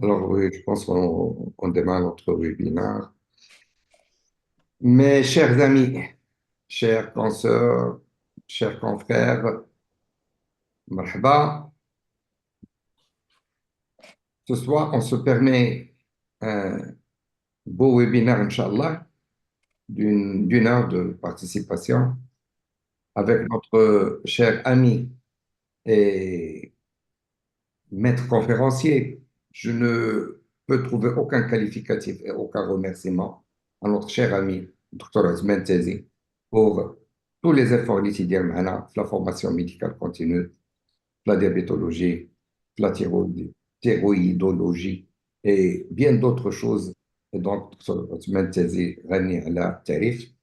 Alors oui, je pense qu'on démarre notre webinaire. Mes chers amis, chers consoeurs, chers confrères, marhaba. Ce soir, on se permet un beau webinaire, Inch'Allah, d'une heure de participation avec notre cher ami et maître conférencier. Je ne peux trouver aucun qualificatif et aucun remerciement à notre cher ami, Dr. Ousmane Tazi, pour tous les efforts quotidiens معنا في la formation médicale continue, la diabétologie, la thyroïdologie et bien d'autres choses. Et donc, Dr. Ousmane Tazi, غني على التعريف.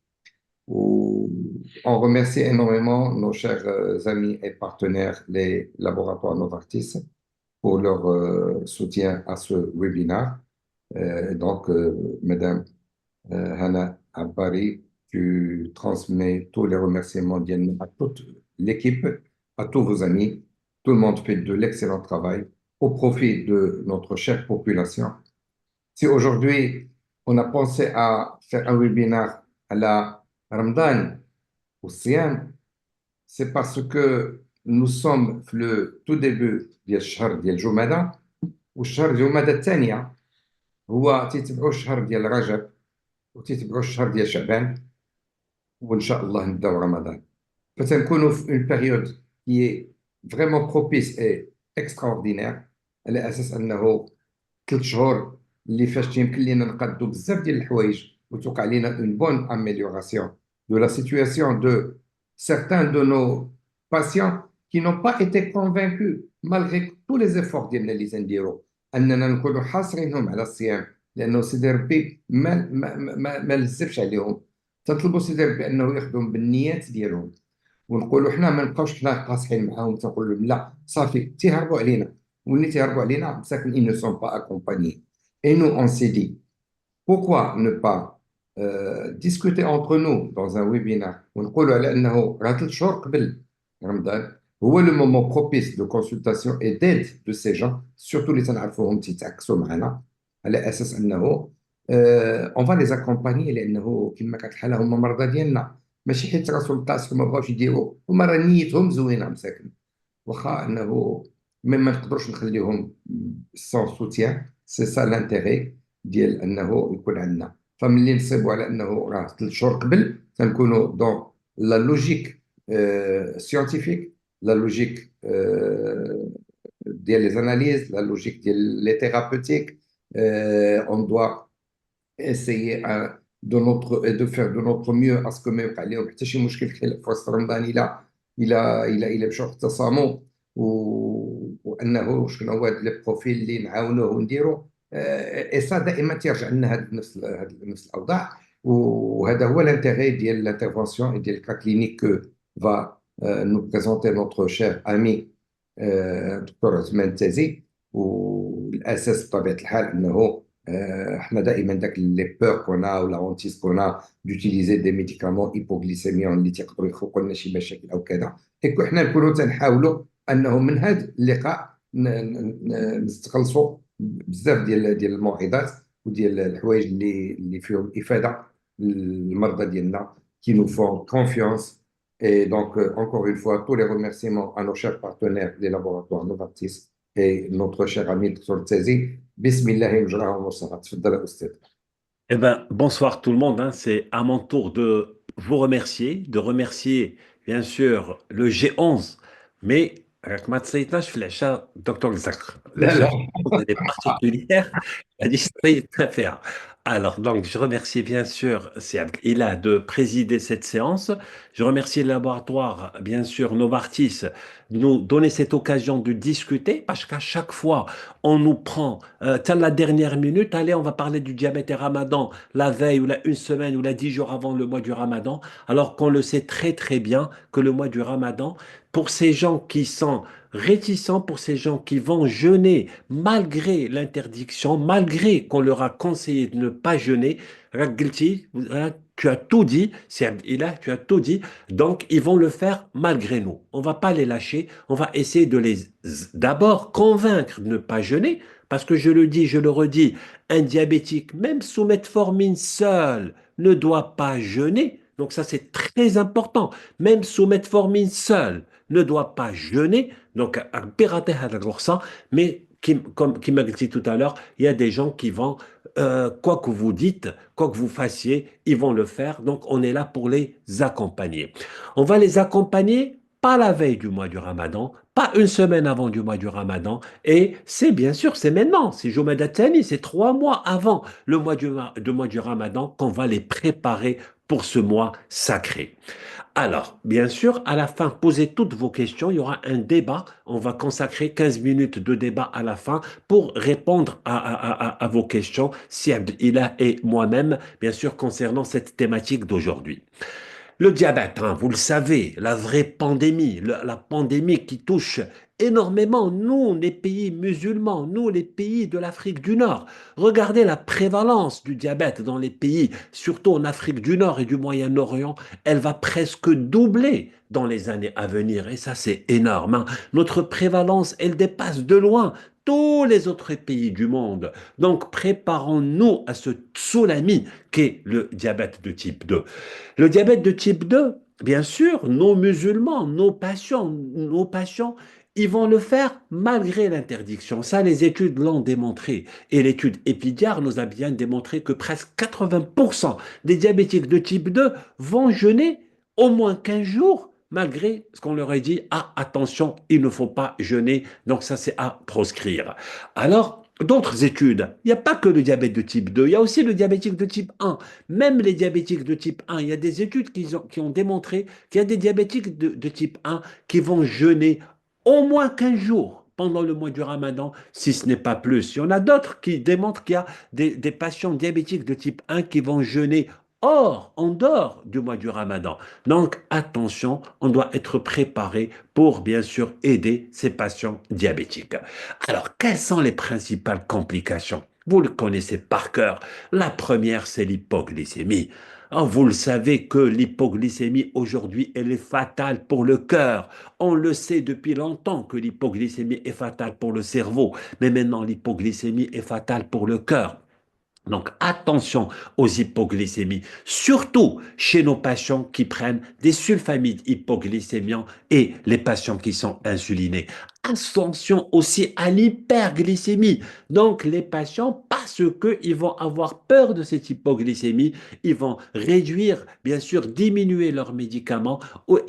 On remercie énormément nos chers amis et partenaires, les laboratoires Novartis, pour leur soutien à ce webinaire. Madame Hana Abbari, tu transmets tous les remerciements à toute l'équipe, à tous vos amis. Tout le monde fait de l'excellent travail au profit de notre chère population. Si aujourd'hui, on a pensé à faire un webinaire à la Ramadan ou Siyam, c'est parce que nous sommes le tout début du الشهر ديال جمادى والشهر جمادى الثانية هو تيتبعوا الشهر ديال رجب وتيتبعوا الشهر ديال شعبان وإن شاء الله نبداو رمضان فتنكونوا في une période qui est vraiment propice et extraordinaire على أساس أنه 3 شهور اللي فاش تيمكن لنا نقادوا بزاف ديال الحوايج وتوقع لنا une bonne amélioration de la situation de certains de nos patients qui n'ont pas été convaincus malgré tous les efforts ديالنا اللي تنديروا اننا نكونوا حاصرينهم على الصيام لانه سيدي ربي ما لزفش عليهم تطلبوا سيدي ربي انه يخدم بالنيات ديالهم ونقولوا حنا ما نبقاوش حنا قاصحين معاهم تنقول لهم لا صافي تيهربوا علينا واللي تيهربوا علينا مساكن ils ne sont pas accompagnés et nous on s'est dit pourquoi ne pas discuter entre nous dans un webinaire ونقولوا على انه راه 3 شهور قبل رمضان هو le moment propice de consultation et d'aide de ces gens surtout اللي تنعرفوهم تيتعكسوا معنا على اساس انه on va les accompagner لانه كما كانت الحاله هما مرضى ديالنا ماشي حيت راسهم قاسوا ما بغاوش يديروا هما راه نيتهم زوينه مساكن واخا انه ما نقدروش نخليهم sans soutien c'est ça l'intérêt ديال انه يكون عندنا فملي نصيبوا على انه راه 3 شهور قبل تنكونوا دون لا لوجيك سيانتيفيك لا لوجيك ديال لي زاناليز لا لوجيك ديال لي ثيرابوتيك on doit essayer de notre et de faire de notre mieux à ce que ما يوقع لهم حتى شي مشكل في وسط رمضان الى مشاو اختصاموا وانه شنو هو هاد لي بروفيل اللي نعاونوه ونديرو اي سا دائما تيرجع لنا نفس الاوضاع وهذا هو l'intérêt ديال l'intervention et ديال الكا كلينيك que va nous présenter notre cher ami دكتور عثمان تازي والاساس بطبيعه الحال انه احنا دائما داك لي بور كونا ولا اونتيس كونا دوتيليزي دي ميديكامون هيبوغليسيميون اللي تيقدروا يخلقوا لنا شي مشاكل او كذا ايكو حنا نكونوا تنحاولوا انه من هذا اللقاء نستخلصوا بزاف ديال الموعظات وديال الحوايج اللي فيهم افاده للمرضى ديالنا qui nous font confiance. Et donc, encore une fois, tous les remerciements à nos chers partenaires des laboratoires Novartis et notre cher ami Dr. Tsazi. Bismillah, Eh ben, bonsoir tout le monde, hein. C'est à mon tour de vous remercier, de remercier bien sûr le G11, mais راك ما تصيطناش في العشاء دكتور زكر لا العشاء لا في الجامعة elle est particulière هذه تصيط فيها. Alors donc je remercie bien sûr Siad Ila de présider cette séance. Je remercie le laboratoire bien sûr Novartis de nous donner cette occasion de discuter parce qu'à chaque fois on nous prend à la dernière minute, allez on va parler du diabète et Ramadan la veille ou la une semaine ou la 10 jours avant le mois du Ramadan, alors qu'on le sait très très bien que le mois du Ramadan, pour ces gens qui sont réticents pour ces gens qui vont jeûner malgré l'interdiction, malgré qu'on leur a conseillé de ne pas jeûner. Raglti, tu as tout dit, c'est Abdillah, tu as tout dit. Donc, ils vont le faire malgré nous. On va pas les lâcher. On va essayer de les d'abord convaincre de ne pas jeûner. Parce que je le dis, je le redis, un diabétique, même sous metformine seul, ne doit pas jeûner. Donc ça, c'est très important. Même sous metformine seul, ne doit pas jeûner. Donc, à pirater à la mais comme qui m'a dit tout à l'heure, il y a des gens qui vont, quoi que vous dites, quoi que vous fassiez, ils vont le faire. Donc, on est là pour les accompagner. On va les accompagner pas la veille du mois du Ramadan, pas une semaine avant du mois du Ramadan, et c'est bien sûr, c'est maintenant, c'est Jumada Thani, c'est 3 mois avant le mois du Ramadan qu'on va les préparer pour ce mois sacré. Alors, bien sûr, à la fin, posez toutes vos questions. Il y aura un débat. On va consacrer 15 minutes de débat à la fin pour répondre à vos questions, si Abdillah et moi-même, bien sûr, concernant cette thématique d'aujourd'hui. Le diabète, hein, vous le savez, la vraie pandémie, la pandémie qui touche énormément nous, les pays musulmans, nous, les pays de l'Afrique du Nord. Regardez la prévalence du diabète dans les pays, surtout en Afrique du Nord et du Moyen-Orient, elle va presque doubler dans les années à venir. Et ça, c'est énorme, hein. Notre prévalence, elle dépasse de loin tous les autres pays du monde. Donc, préparons-nous à ce tsunami qu'est le diabète de type 2. Le diabète de type 2, bien sûr, nos musulmans, nos patients, ils vont le faire malgré l'interdiction. Ça, les études l'ont démontré. Et l'étude Epidiar nous a bien démontré que presque 80% des diabétiques de type 2 vont jeûner au moins 15 jours, malgré ce qu'on leur a dit, ah, attention, il ne faut pas jeûner, donc ça, c'est à proscrire. Alors, d'autres études, il n'y a pas que le diabète de type 2, il y a aussi le diabétique de type 1. Même les diabétiques de type 1, il y a des études qui ont démontré qu'il y a des diabétiques de type 1 qui vont jeûner au moins 15 jours pendant le mois du Ramadan, si ce n'est pas plus. Il y en a d'autres qui démontrent qu'il y a des patients diabétiques de type 1 qui vont jeûner en dehors du mois du Ramadan. Donc attention, on doit être préparé pour bien sûr aider ces patients diabétiques. Alors, quelles sont les principales complications? Vous le connaissez par cœur. La première, c'est l'hypoglycémie. Ah, vous le savez que l'hypoglycémie aujourd'hui, elle est fatale pour le cœur. On le sait depuis longtemps que l'hypoglycémie est fatale pour le cerveau, mais maintenant l'hypoglycémie est fatale pour le cœur. Donc attention aux hypoglycémies, surtout chez nos patients qui prennent des sulfamides hypoglycémiants et les patients qui sont insulinés. Attention aussi à l'hyperglycémie. Donc les patients, parce qu'ils vont avoir peur de cette hypoglycémie, ils vont réduire, bien sûr, diminuer leurs médicaments.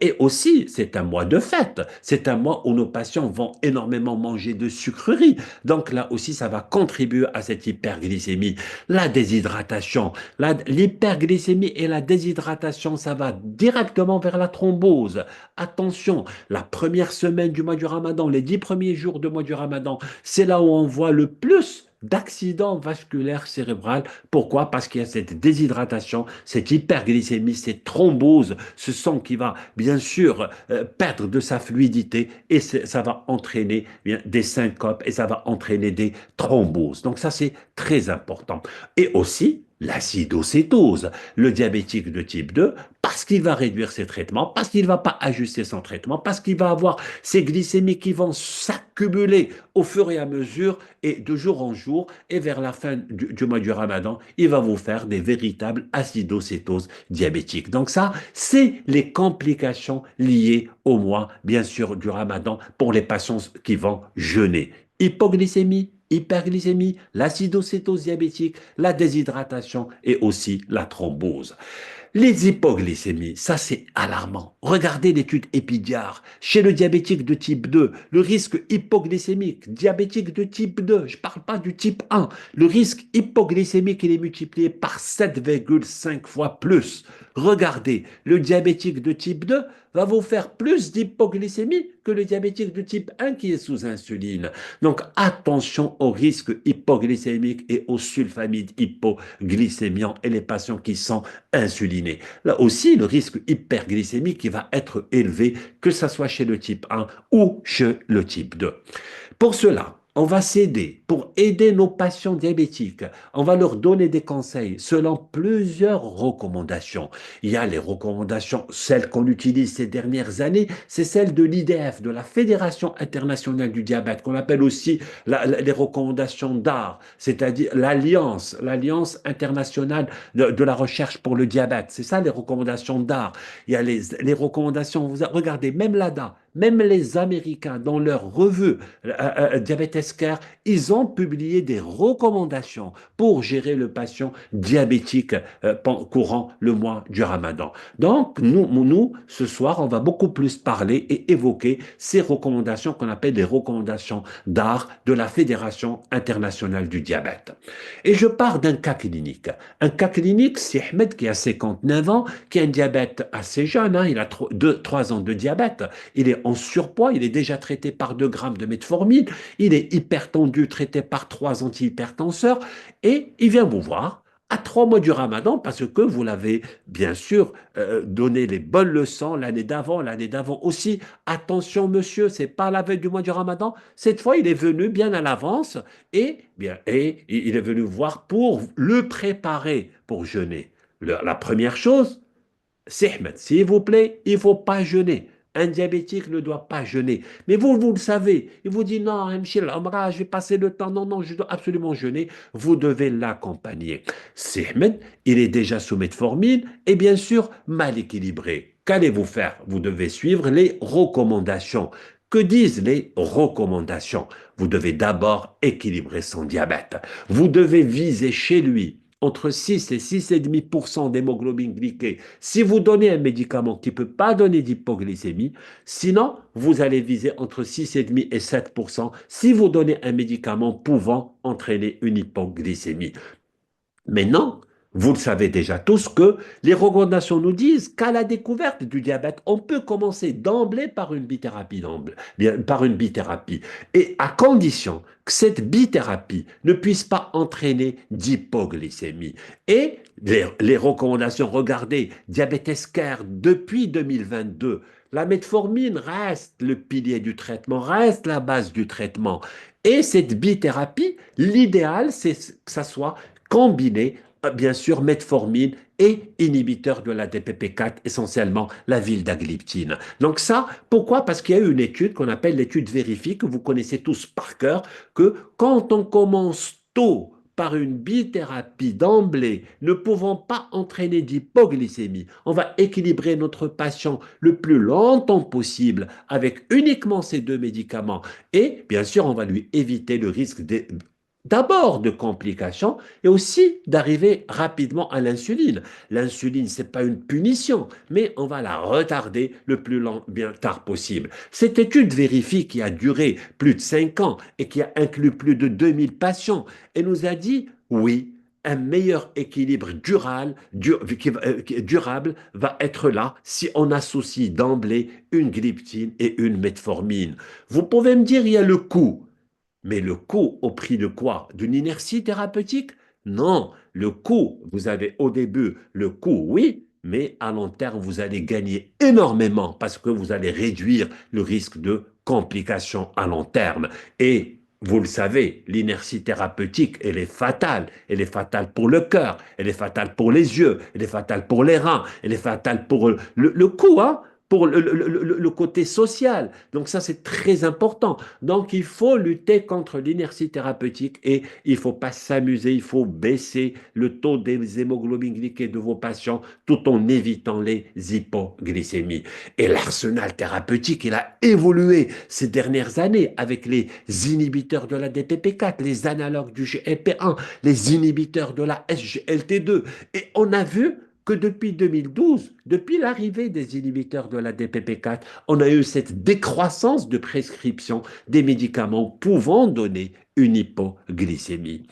Et aussi, c'est un mois de fête. C'est un mois où nos patients vont énormément manger de sucreries. Donc là aussi, ça va contribuer à cette hyperglycémie. La déshydratation, l'hyperglycémie et la déshydratation, ça va directement vers la thrombose. Attention, la première semaine du mois du Ramadan, les 10 premiers jours du mois du Ramadan, c'est là où on voit le plus d'accidents vasculaires cérébrales. Pourquoi? Parce qu'il y a cette déshydratation, cette hyperglycémie, cette thrombose, ce sang qui va bien sûr perdre de sa fluidité et ça va entraîner bien, des syncopes et ça va entraîner des thromboses. Donc ça, c'est très important. Et aussi l'acidocétose, le diabétique de type 2, parce qu'il va réduire ses traitements, parce qu'il ne va pas ajuster son traitement, parce qu'il va avoir ces glycémies qui vont s'accumuler au fur et à mesure et de jour en jour, et vers la fin du mois du Ramadan, il va vous faire des véritables acidocétoses diabétiques. Donc ça, c'est les complications liées au mois, bien sûr, du Ramadan pour les patients qui vont jeûner. Hypoglycémie, hyperglycémie, l'acidocétose diabétique, la déshydratation et aussi la thrombose. Les hypoglycémies, ça c'est alarmant. Regardez l'étude Epidiar. Chez le diabétique de type 2, le risque hypoglycémique, diabétique de type 2, je ne parle pas du type 1, le risque hypoglycémique il est multiplié par 7,5 fois plus. Regardez, le diabétique de type 2 va vous faire plus d'hypoglycémie que le diabétique de type 1 qui est sous insuline. Donc attention aux risques hypoglycémiques et aux sulfamides hypoglycémiants et les patients qui sont insulinés. Là aussi, le risque hyperglycémique qui va être élevé, que ce soit chez le type 1 ou chez le type 2. Pour cela, on va s'aider, pour aider nos patients diabétiques, on va leur donner des conseils selon plusieurs recommandations. Il y a les recommandations, celles qu'on utilise ces dernières années, c'est celle de l'IDF, de la Fédération internationale du diabète, qu'on appelle aussi les recommandations d'AR, c'est-à-dire l'Alliance internationale de la recherche pour le diabète. C'est ça les recommandations d'AR. Il y a les recommandations, regardez, même l'ADA, même les Américains, dans leur revue Diabetes Care, ils ont publié des recommandations pour gérer le patient diabétique courant le mois du Ramadan. Donc, nous, ce soir, on va beaucoup plus parler et évoquer ces recommandations qu'on appelle des recommandations d'art de la Fédération internationale du diabète. Et je pars d'un cas clinique. Un cas clinique, c'est Ahmed qui a 59 ans, qui a un diabète assez jeune, hein, il a 3 ans de diabète, il est en surpoids, il est déjà traité par 2 grammes de metformine, il est hypertendu, traité par 3 antihypertenseurs, et il vient vous voir à 3 mois du Ramadan parce que vous l'avez bien sûr donné les bonnes leçons l'année d'avant aussi. Attention monsieur, c'est pas la veille du mois du Ramadan. Cette fois, il est venu bien à l'avance et il est venu voir pour le préparer pour jeûner. La première chose, Sehmet, s'il vous plaît, il ne faut pas jeûner. Un diabétique ne doit pas jeûner. Mais vous le savez. Il vous dit non, Mchil, Amra, je vais passer le temps. Non, non, je dois absolument jeûner. Vous devez l'accompagner. Sehmet, il est déjà sous metformine et bien sûr mal équilibré. Qu'allez-vous faire? Vous devez suivre les recommandations. Que disent les recommandations? Vous devez d'abord équilibrer son diabète. Vous devez viser chez lui entre 6 et 6,5% d'hémoglobine glyquée. Si vous donnez un médicament qui ne peut pas donner d'hypoglycémie, sinon vous allez viser entre 6,5 et 7% si vous donnez un médicament pouvant entraîner une hypoglycémie. Maintenant, vous le savez déjà tous que les recommandations nous disent qu'à la découverte du diabète, on peut commencer d'emblée par une bithérapie, et à condition que cette bithérapie ne puisse pas entraîner d'hypoglycémie. Et les recommandations, regardez, Diabetes Care depuis 2022, la metformine reste le pilier du traitement, reste la base du traitement. Et cette bithérapie, l'idéal, c'est que ça soit combiné, bien sûr, metformine et inhibiteur de la DPP4, essentiellement la vildagliptine. Donc ça, pourquoi? Parce qu'il y a eu une étude qu'on appelle l'étude vérifiée, que vous connaissez tous par cœur, que quand on commence tôt par une bithérapie d'emblée, ne pouvant pas entraîner d'hypoglycémie, on va équilibrer notre patient le plus longtemps possible avec uniquement ces 2 médicaments. Et bien sûr, on va lui éviter le risque d'abord de complications et aussi d'arriver rapidement à l'insuline. L'insuline, ce n'est pas une punition, mais on va la retarder le plus bien tard possible. Cette étude vérifie qui a duré plus de 5 ans et qui a inclus plus de 2 000 patients et nous a dit oui, un meilleur équilibre durable va être là si on associe d'emblée une glyptine et une metformine. Vous pouvez me dire, il y a le coût. Mais le coût au prix de quoi? D'une inertie thérapeutique? Non, le coût, vous avez au début le coût, oui, mais à long terme, vous allez gagner énormément parce que vous allez réduire le risque de complications à long terme. Et vous le savez, l'inertie thérapeutique, elle est fatale. Elle est fatale pour le cœur, elle est fatale pour les yeux, elle est fatale pour les reins, elle est fatale pour le cou, hein, pour le côté social. Donc ça, c'est très important. Donc il faut lutter contre l'inertie thérapeutique et il ne faut pas s'amuser, il faut baisser le taux des hémoglobines glyquées de vos patients tout en évitant les hypoglycémies. Et l'arsenal thérapeutique, il a évolué ces dernières années avec les inhibiteurs de la DPP4, les analogues du GLP1, les inhibiteurs de la SGLT2. Et on a vu que depuis 2012, depuis l'arrivée des inhibiteurs de la DPP4, on a eu cette décroissance de prescription des médicaments pouvant donner une hypoglycémie.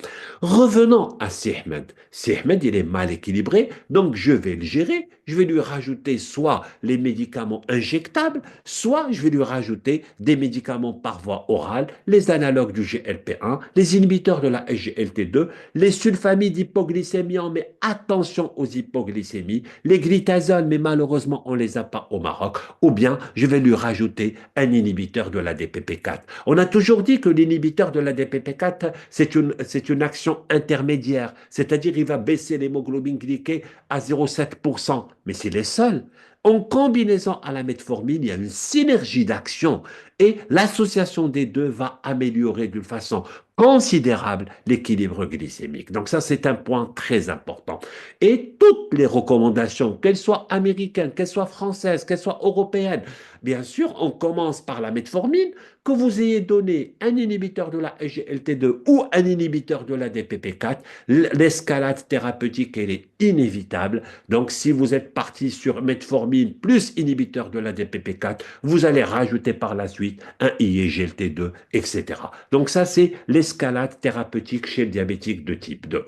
Revenons à Sihmed. Sihmed, il est mal équilibré, donc je vais le gérer. Je vais lui rajouter soit les médicaments injectables, soit je vais lui rajouter des médicaments par voie orale, les analogues du GLP-1, les inhibiteurs de la SGLT2, les sulfamides hypoglycémiants, mais attention aux hypoglycémies, les glitazoles, mais malheureusement on ne les a pas au Maroc, ou bien je vais lui rajouter un inhibiteur de la DPP4. On a toujours dit que l'inhibiteur de la DPP4, c'est une action intermédiaire, c'est-à-dire il va baisser l'hémoglobine glyquée à 0,7%, mais c'est les seuls. En combinaison à la metformine, il y a une synergie d'action et l'association des deux va améliorer d'une façon considérable l'équilibre glycémique. Donc ça, c'est un point très important. Et toutes les recommandations, qu'elles soient américaines, qu'elles soient françaises, qu'elles soient européennes, bien sûr, on commence par la metformine, que vous ayez donné un inhibiteur de la SGLT2 ou un inhibiteur de la DPP4, l'escalade thérapeutique, elle est inévitable. Donc, si vous êtes parti sur metformine plus inhibiteur de la DPP4, vous allez rajouter par la suite un IGLT2, etc. Donc, ça, c'est l'escalade thérapeutique chez le diabétique de type 2.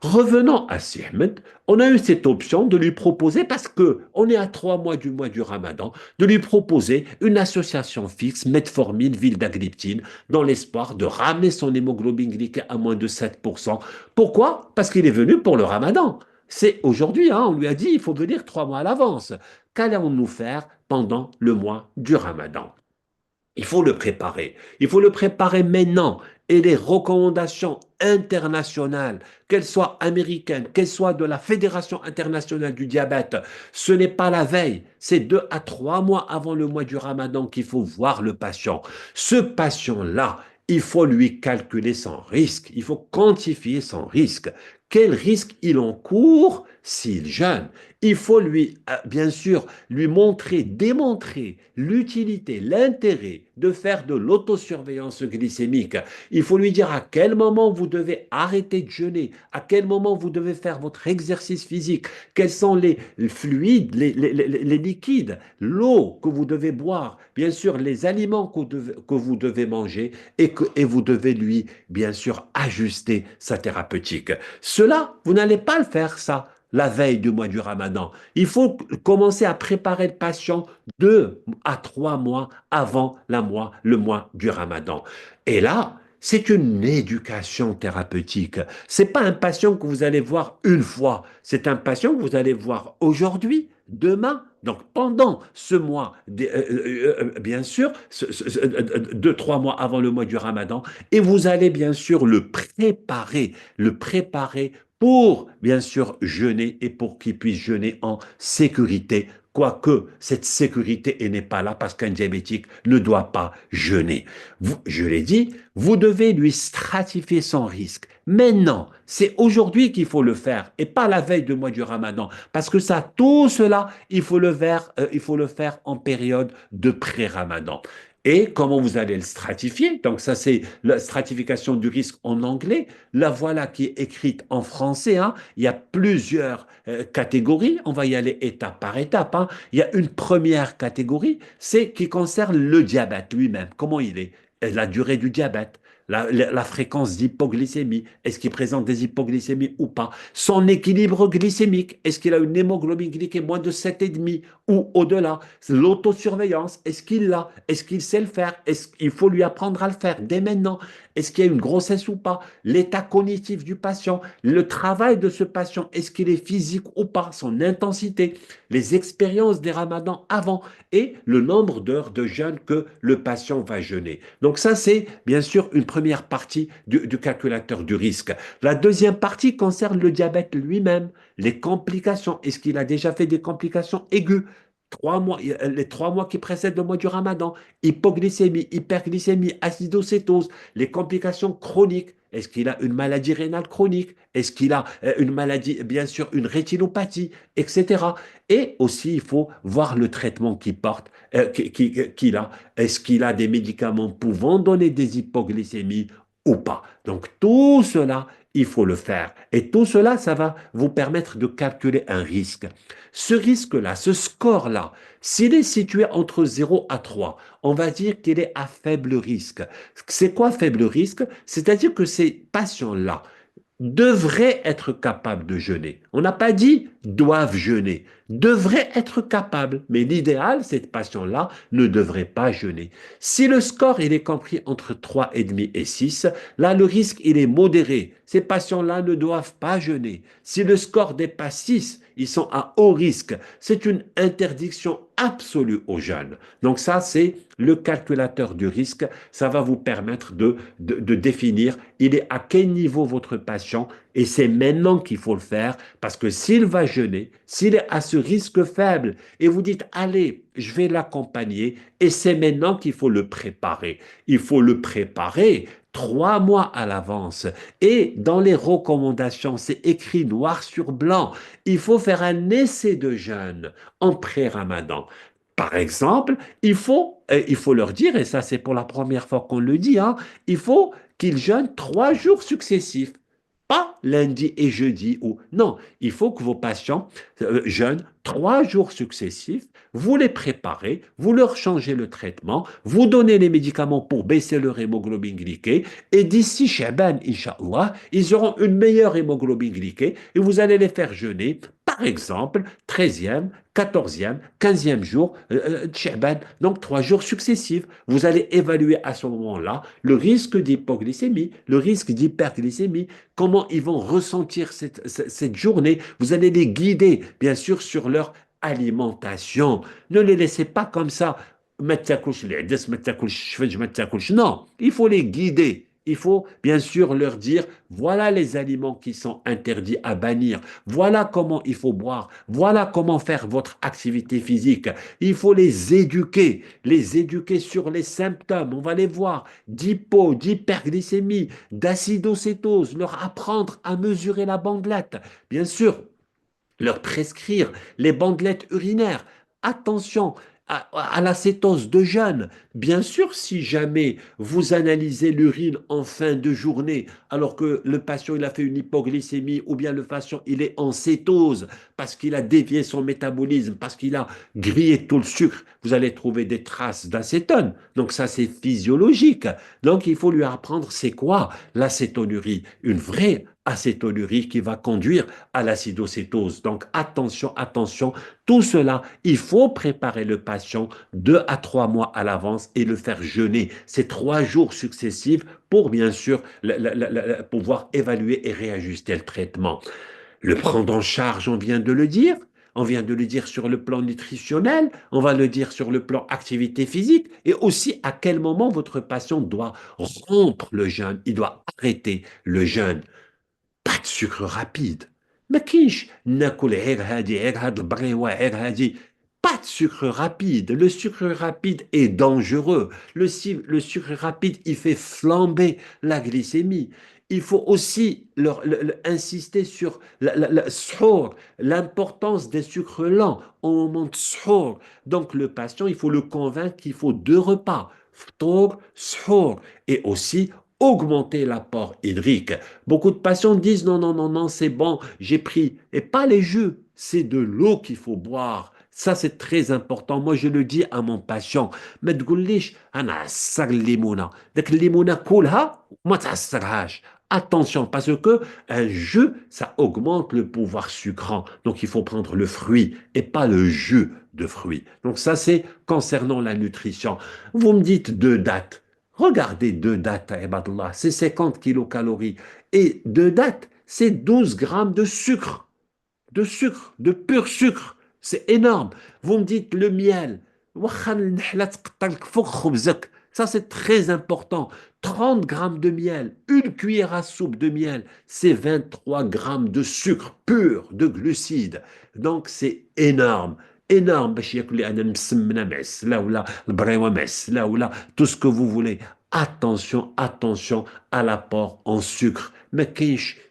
Revenons à Sihmed, on a eu cette option de lui proposer, parce que on est à 3 mois du Ramadan, de lui proposer une association fixe metformine, vildagliptine, dans l'espoir de ramener son hémoglobine glycée à moins de 7%. Pourquoi? Parce qu'il est venu pour le Ramadan. C'est aujourd'hui, hein, on lui a dit il faut venir 3 mois à l'avance. Qu'allons-nous faire pendant le mois du Ramadan? Il faut le préparer. Il faut le préparer maintenant. Et les recommandations internationales, qu'elles soient américaines, qu'elles soient de la Fédération internationale du diabète, ce n'est pas la veille, c'est 2 à 3 mois avant le mois du Ramadan qu'il faut voir le patient. Ce patient-là, il faut lui calculer son risque, il faut quantifier son risque. Quel risque il encourt s'il jeûne? Il faut lui, bien sûr, lui montrer, démontrer l'utilité, l'intérêt de faire de l'autosurveillance glycémique. Il faut lui dire à quel moment vous devez arrêter de jeûner, à quel moment vous devez faire votre exercice physique, quels sont les fluides, les liquides, l'eau que vous devez boire, bien sûr les aliments que vous devez manger et vous devez lui, bien sûr, ajuster sa thérapeutique. Cela, vous n'allez pas le faire ça la veille du mois du Ramadan. Il faut commencer à préparer le patient 2 à 3 mois avant le mois du Ramadan. Et là, c'est une éducation thérapeutique. C'est pas un patient que vous allez voir une fois. C'est un patient que vous allez voir aujourd'hui, demain. Donc pendant ce mois, bien sûr, 2, 3 mois avant le mois du Ramadan, et vous allez bien sûr le préparer pour, bien sûr, jeûner et pour qu'il puisse jeûner en sécurité, quoique cette sécurité n'est pas là parce qu'un diabétique ne doit pas jeûner. Je l'ai dit, vous devez lui stratifier son risque. Maintenant, c'est aujourd'hui qu'il faut le faire et pas la veille du mois du Ramadan, parce que ça, tout cela, il faut le faire en période de pré-Ramadan. Et comment vous allez le stratifier? Donc ça, c'est la stratification du risque en anglais. La voilà qui est écrite en français, hein. Il y a plusieurs catégories. On va y aller étape par étape, hein. Il y a une première catégorie, c'est qui concerne le diabète lui-même. Comment il est? La durée du diabète, la fréquence d'hypoglycémie, est-ce qu'il présente des hypoglycémies ou pas? Son équilibre glycémique, est-ce qu'il a une hémoglobine glycée moins de 7,5 ou au-delà? L'autosurveillance, est-ce qu'il l'a? Est-ce qu'il sait le faire? Est-ce qu'il faut lui apprendre à le faire dès maintenant? Est-ce qu'il y a une grossesse ou pas? L'état cognitif du patient, le travail de ce patient, est-ce qu'il est physique ou pas? Son intensité, les expériences des ramadans avant et le nombre d'heures de jeûne que le patient va jeûner. Donc ça, c'est bien sûr une première partie du calculateur du risque. La deuxième partie concerne le diabète lui-même, les complications. Est-ce qu'il a déjà fait des complications aiguës? 3 mois, les 3 mois qui précèdent le mois du Ramadan, hypoglycémie, hyperglycémie, acidocétose, les complications chroniques. Est-ce qu'il a une maladie rénale chronique? Est-ce qu'il a une maladie, bien sûr, une rétinopathie, etc. Et aussi, il faut voir le traitement qu'il porte, qu'il a. Est-ce qu'il a des médicaments pouvant donner des hypoglycémies ou pas. Donc tout cela, il faut le faire. Et tout cela, ça va vous permettre de calculer un risque. Ce risque-là, ce score-là, s'il est situé entre 0 à 3, on va dire qu'il est à faible risque. C'est quoi faible risque? C'est-à-dire que ces patients-là, devraient être capables de jeûner. On n'a pas dit doivent jeûner, devraient être capables. Mais l'idéal, cette patient-là ne devrait pas jeûner. Si le score il est compris entre 3,5 et 6, là le risque il est modéré. Ces patients-là ne doivent pas jeûner. Si le score dépasse 6, ils sont à haut risque. C'est une interdiction absolue aux jeunes. Donc ça, c'est le calculateur du risque. Ça va vous permettre de définir il est à quel niveau votre patient et c'est maintenant qu'il faut le faire parce que s'il va jeûner, s'il est à ce risque faible et vous dites allez, je vais l'accompagner et c'est maintenant qu'il faut le préparer. Il faut le préparer 3 mois à l'avance et dans les recommandations, c'est écrit noir sur blanc. Il faut faire un essai de jeûne en pré-ramadan. Par exemple, il faut leur dire, et ça c'est pour la première fois qu'on le dit, hein, il faut qu'ils jeûnent 3 jours successifs. Pas lundi et jeudi ou non, il faut que vos patients jeûnent 3 jours successifs. Vous les préparez, vous leur changez le traitement, vous donnez les médicaments pour baisser leur hémoglobine glyquée et d'ici Shaban, Inch'Allah, ils auront une meilleure hémoglobine glyquée et vous allez les faire jeûner, par exemple, 13e, 14e, 15e jour de Shaban, donc 3 jours successifs. Vous allez évaluer à ce moment-là le risque d'hypoglycémie, le risque d'hyperglycémie, comment ils vont ressentir cette journée. Vous allez les guider, bien sûr, sur leur alimentation. Ne les laissez pas comme ça. Non, il faut les guider. Il faut bien sûr leur dire, voilà les aliments qui sont interdits à bannir, voilà comment il faut boire, voilà comment faire votre activité physique. Il faut les éduquer sur les symptômes, on va les voir, d'hyperglycémie, d'acidocétose, leur apprendre à mesurer la bandelette. Bien sûr, leur prescrire les bandelettes urinaires. Attention à la cétose de jeûne. Bien sûr, si jamais vous analysez l'urine en fin de journée, alors que le patient il a fait une hypoglycémie, ou bien le patient il est en cétose parce qu'il a dévié son métabolisme, parce qu'il a grillé tout le sucre, vous allez trouver des traces d'acétone. Donc ça, c'est physiologique. Donc il faut lui apprendre c'est quoi l'acétonurie, une vraie acétonurie qui va conduire à l'acidocétose. Donc attention, attention, tout cela, il faut préparer le patient 2 à 3 mois à l'avance et le faire jeûner ces 3 jours successifs pour bien sûr pouvoir évaluer et réajuster le traitement. Le prendre en charge, on vient de le dire. On vient de le dire sur le plan nutritionnel, on va le dire sur le plan activité physique et aussi à quel moment votre patient doit rompre le jeûne, il doit arrêter le jeûne. Pas de sucre rapide. ما كاينش ناكل غير هادي غير هاد البغيوه غير هادي. Pas de sucre rapide. Le sucre rapide est dangereux. Le sucre rapide, il fait flamber la glycémie. Il faut aussi insister sur suhoor, l'importance des sucres lents au moment de suhoor. Donc le patient, il faut le convaincre qu'il faut 2 repas, ftour, suhoor, et aussi augmenter l'apport hydrique. Beaucoup de patients disent non, non, non, non, c'est bon, j'ai pris. Et pas les jus, c'est de l'eau qu'il faut boire. Ça, c'est très important. Moi, je le dis à mon patient. ما تقوليش أنا عصر الليمونة. داك الليمونة كلها وما تعصرهاش. Attention, parce que un jus, ça augmente le pouvoir sucrant. Donc, il faut prendre le fruit et pas le jus de fruit. Donc, ça, c'est concernant la nutrition. Vous me dites 2 dates. Regardez 2 dates, Ibadallah, c'est 50 kilocalories. Et 2 dates, c'est 12 grammes de sucre, de pur sucre. C'est énorme. Vous me dites le miel. Ça, c'est très important. 30 grammes de miel, une cuillère à soupe de miel, c'est 23 grammes de sucre pur, de glucides. Donc, c'est énorme. Énorme. Tout ce que vous voulez. Attention, attention à l'apport en sucre. Mais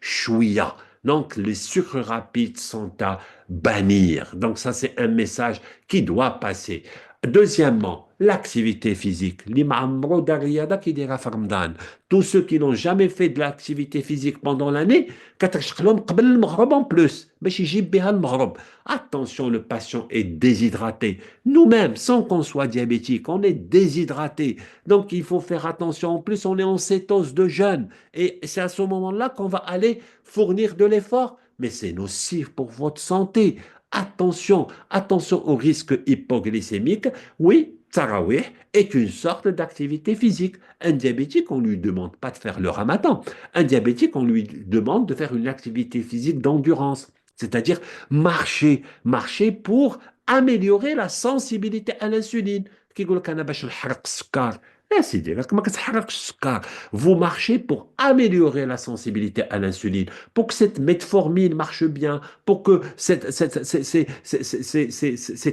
chouïa. Donc, les sucres rapides sont à bannir. Donc, ça, c'est un message qui doit passer. Deuxièmement, l'activité physique. Li ma amro dar riyada ki dira fi Ramadan. Tous ceux qui n'ont jamais fait de l'activité physique pendant l'année, كترشق قبل المغرب en plus. باش يجيب بها المغرب. Attention, le patient est déshydraté. Nous-mêmes, sans qu'on soit diabétique, on est déshydraté. Donc, il faut faire attention. En plus, on est en cétose de jeûne. Et c'est à ce moment-là qu'on va aller fournir de l'effort. Mais c'est nocif pour votre santé. Attention, attention au risque hypoglycémique. Oui, Tarawih est une sorte d'activité physique. Un diabétique, on ne lui demande pas de faire le ramadan. Un diabétique, on lui demande de faire une activité physique d'endurance, c'est-à-dire marcher, marcher pour améliorer la sensibilité à l'insuline. كيقول لك انا باش نحرق السكر لا سيدي راك ما كتحرقش السكر. Vous marchez pour améliorer la sensibilité à l'insuline, pour que cette metformine marche bien, pour que cette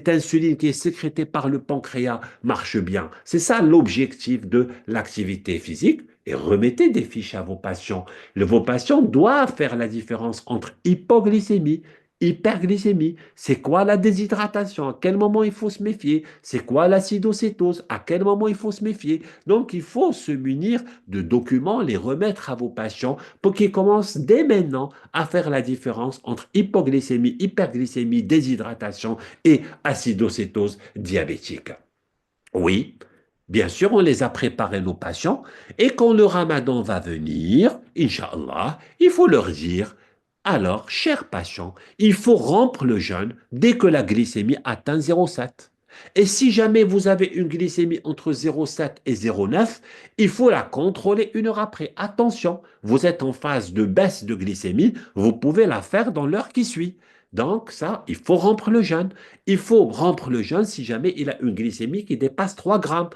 insuline qui est sécrétée par le pancréas marche bien. C'est ça l'objectif de l'activité physique. Et remettez des fiches à vos patients. Vos patients doivent faire la différence entre hypoglycémie, hyperglycémie. C'est quoi la déshydratation? À quel moment il faut se méfier? C'est quoi l'acidocétose? À quel moment il faut se méfier? Donc, il faut se munir de documents, les remettre à vos patients pour qu'ils commencent dès maintenant à faire la différence entre hypoglycémie, hyperglycémie, déshydratation et acidocétose diabétique. Oui, bien sûr, on les a préparés, nos patients, et quand le ramadan va venir, Inch'Allah, il faut leur dire, alors, chers patients, il faut rompre le jeûne dès que la glycémie atteint 0,7. Et si jamais vous avez une glycémie entre 0,7 et 0,9, il faut la contrôler une heure après. Attention, vous êtes en phase de baisse de glycémie, vous pouvez la faire dans l'heure qui suit. Donc ça, il faut rompre le jeûne. Il faut rompre le jeûne si jamais il a une glycémie qui dépasse 3 grammes.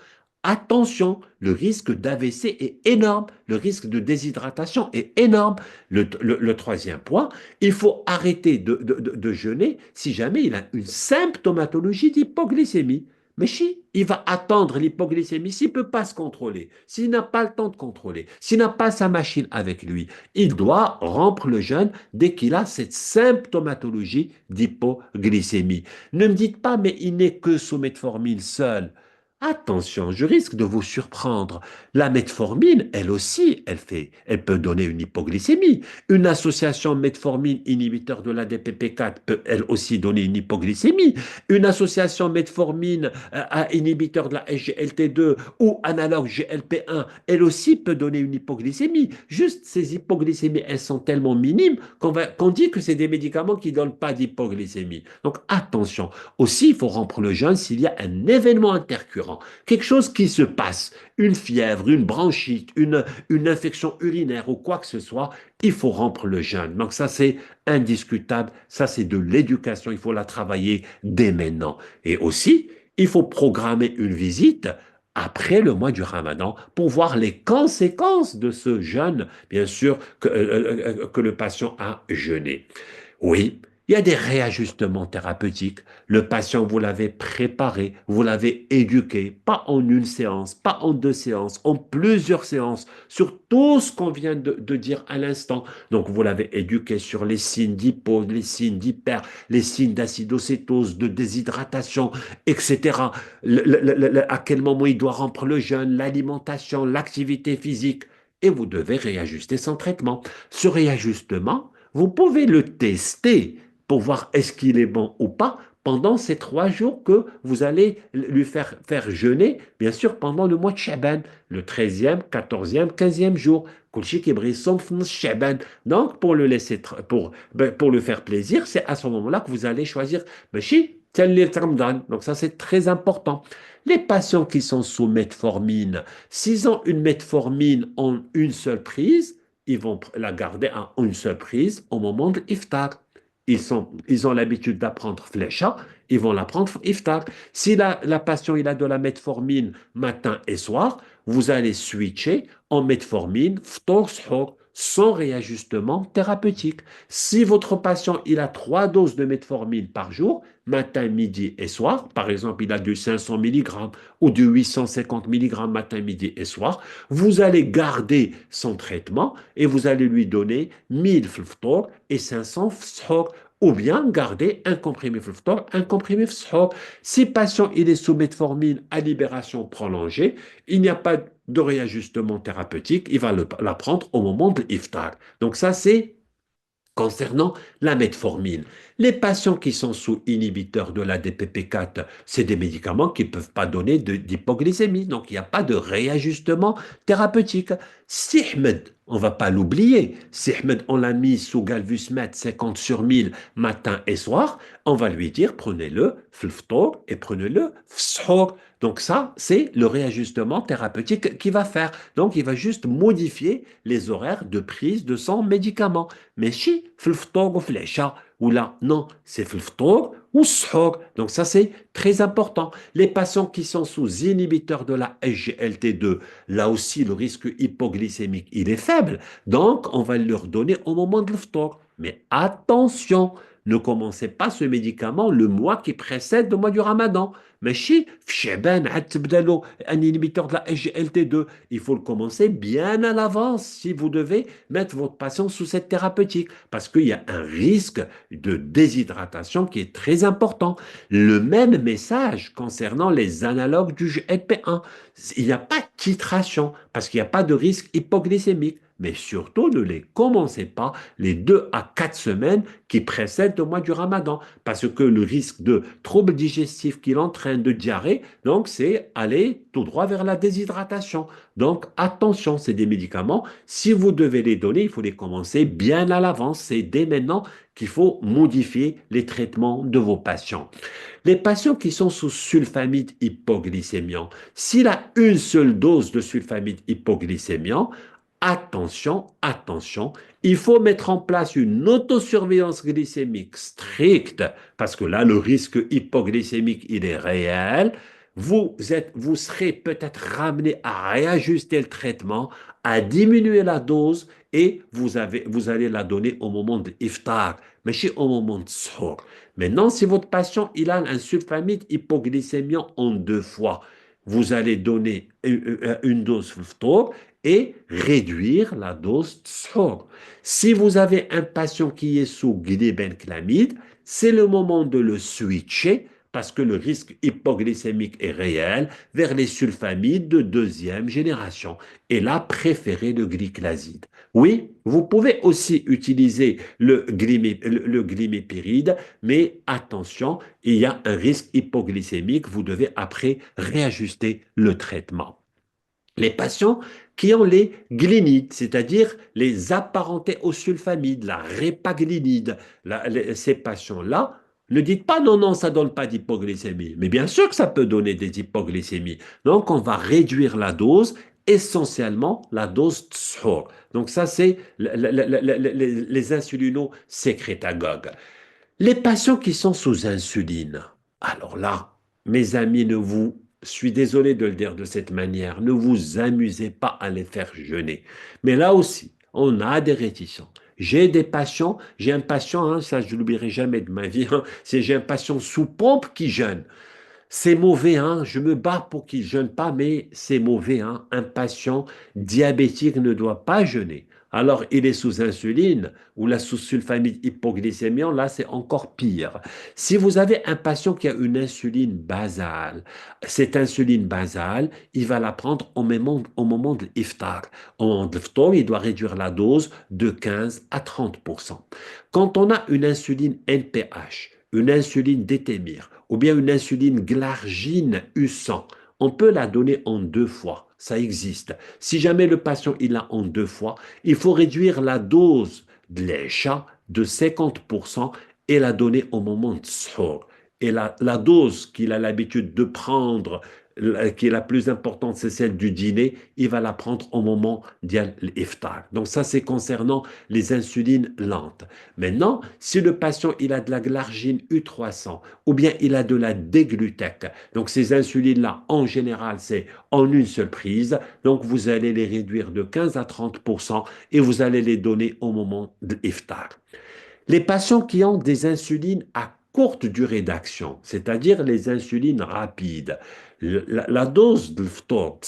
Attention, le risque d'AVC est énorme, le risque de déshydratation est énorme. Le troisième point, il faut arrêter de jeûner si jamais il a une symptomatologie d'hypoglycémie. Mais si, il va attendre l'hypoglycémie s'il ne peut pas se contrôler, s'il n'a pas le temps de contrôler, s'il n'a pas sa machine avec lui. Il doit rompre le jeûne dès qu'il a cette symptomatologie d'hypoglycémie. Ne me dites pas, mais il n'est que sous metformine seul. Attention, je risque de vous surprendre. La metformine, elle aussi, elle peut donner une hypoglycémie. Une association metformine inhibiteur de l'ADPP4 peut elle aussi donner une hypoglycémie. Une association metformine inhibiteur de la SGLT2 ou analogue GLP1, elle aussi peut donner une hypoglycémie. Juste ces hypoglycémies, elles sont tellement minimes qu'on dit que c'est des médicaments qui ne donnent pas d'hypoglycémie. Donc attention. Aussi, il faut rompre le jeûne s'il y a un événement intercurrent, quelque chose qui se passe, une fièvre, une bronchite, une infection urinaire ou quoi que ce soit, il faut rompre le jeûne. Donc ça, c'est indiscutable, ça, c'est de l'éducation, il faut la travailler dès maintenant. Et aussi, il faut programmer une visite après le mois du Ramadan pour voir les conséquences de ce jeûne, bien sûr, que le patient a jeûné. Oui, il y a des réajustements thérapeutiques. Le patient, vous l'avez préparé, vous l'avez éduqué, pas en une séance, pas en deux séances, en plusieurs séances, sur tout ce qu'on vient de dire à l'instant. Donc, vous l'avez éduqué sur les signes d'hypo, les signes d'hyper, les signes d'acidocétose, de déshydratation, etc. À quel moment il doit rompre le jeûne, l'alimentation, l'activité physique. Et vous devez réajuster son traitement. Ce réajustement, vous pouvez le tester pour voir est-ce qu'il est bon ou pas pendant ces 3 jours que vous allez lui faire jeûner, bien sûr, pendant le mois de Chaban, le 13e, 14e, 15e jour. Donc, pour le laisser, pour le faire plaisir, c'est à ce moment-là que vous allez choisir. Donc, ça, c'est très important. Les patients qui sont sous metformine, s'ils ont une metformine en une seule prise, ils vont la garder en une seule prise au moment de l'iftar. Ils ont l'habitude d'apprendre flécha, ils vont l'apprendre iftar. Si la patient il a de la metformine matin et soir, vous allez switcher en metformine, ftor, sahur, sans réajustement thérapeutique. Si votre patient il a 3 doses de metformine par jour, matin, midi et soir, par exemple, il a du 500 mg ou du 850 mg matin, midi et soir, vous allez garder son traitement et vous allez lui donner 1000 flufor et 500 fsor ou bien garder un comprimé flufor, un comprimé fsor. Si le patient il est sous metformine à libération prolongée, il n'y a pas de réajustement thérapeutique, il va la prendre au moment de l'iftar. Donc ça, c'est concernant la metformine. Les patients qui sont sous inhibiteurs de la DPP4, c'est des médicaments qui ne peuvent pas donner d'hypoglycémie, donc il n'y a pas de réajustement thérapeutique. Sihmed, on ne va pas l'oublier, Sihmed, on l'a mis sous Galvusmed 50 sur 1000 matin et soir, on va lui dire prenez-le flftor et prenez-le fshor. Donc ça, c'est le réajustement thérapeutique qu'il va faire. Donc il va juste modifier les horaires de prise de son médicament. ماشي في الفطور وفي العشاء ولا non, c'est في الفطور والسحور. Donc ça c'est très important. Les patients qui sont sous inhibiteurs de la SGLT2, là aussi le risque hypoglycémique il est faible. Donc on va leur donner au moment de l'fطور. Mais attention, ne commencez pas ce médicament le mois qui précède le mois du Ramadan. ماشي في شعبان عاد تبدا له un inhibiteur de la SGLT2. Il faut le commencer bien à l'avance si vous devez mettre votre patient sous cette thérapeutique parce qu'il y a un risque de déshydratation qui est très important. Le même message concernant les analogues du GLP-1. Il n'y a pas de titration parce qu'il n'y a pas de risque hypoglycémique. Mais surtout, ne les commencez pas les 2 à 4 semaines qui précèdent le mois du Ramadan parce que le risque de troubles digestifs qu'il entraîne de diarrhée, donc c'est aller tout droit vers la déshydratation. Donc attention, c'est des médicaments. Si vous devez les donner, il faut les commencer bien à l'avance. C'est dès maintenant qu'il faut modifier les traitements de vos patients. Les patients qui sont sous sulfamide hypoglycémiant, s'il a une seule dose de sulfamide hypoglycémiant, attention, attention, il faut mettre en place une autosurveillance glycémique stricte parce que là, le risque hypoglycémique, il est réel. Vous serez peut-être ramené à réajuster le traitement, à diminuer la dose et vous allez la donner au moment de l'iftar, mais chez au moment de sour. Maintenant, si votre patient il a un sulfamide hypoglycémiant en 2 fois, vous allez donner une dose ftour et réduire la dose de sour. Si vous avez un patient qui est sous glibenclamide, c'est le moment de le switcher parce que le risque hypoglycémique est réel vers les sulfamides de 2e génération. Et là, préférez le glyclaside. Oui, vous pouvez aussi utiliser le glimépiride, mais attention, il y a un risque hypoglycémique. Vous devez après réajuster le traitement. Les patients qui ont les glinides, c'est-à-dire les apparentés aux sulfamides, la répaglinide, ces patients-là, ne dites pas non, non, ça ne donne pas d'hypoglycémie. Mais bien sûr que ça peut donner des hypoglycémies. Donc, on va réduire la dose, essentiellement la dose de SOR. Donc, ça, c'est les insulino-sécrétagogues. Les patients qui sont sous insuline, alors là, mes amis, je suis désolé de le dire de cette manière, ne vous amusez pas à les faire jeûner. Mais là aussi, on a des réticents. J'ai un patient, hein, ça je ne l'oublierai jamais de ma vie, hein, j'ai un patient sous pompe qui jeûne. C'est mauvais, hein, je me bats pour qu'il ne jeûne pas, mais c'est mauvais, hein. Un patient diabétique ne doit pas jeûner. Alors, il est sous insuline ou la sous-sulfamide hypoglycémiante, là, c'est encore pire. Si vous avez un patient qui a une insuline basale, cette insuline basale, il va la prendre au moment de l'iftar. Au moment de l'iftar, il doit réduire la dose de 15 à 30%. Quand on a une insuline NPH, une insuline détémir ou bien une insuline glargine U100, on peut la donner en 2 fois. Ça existe. Si jamais le patient il l'a en 2 fois, il faut réduire la dose de l'écha de 50% et la donner au moment de sahur. Et la dose qu'il a l'habitude de prendre, qui est la plus importante, c'est celle du dîner, il va la prendre au moment de l'iftar. Donc ça, c'est concernant les insulines lentes. Maintenant, si le patient il a de la glargine U300 ou bien il a de la déglutec, donc ces insulines-là, en général, c'est en une seule prise, donc vous allez les réduire de 15 à 30% et vous allez les donner au moment de l'iftar. Les patients qui ont des insulines à courte durée d'action, c'est-à-dire les insulines rapides. La dose de l'ftour,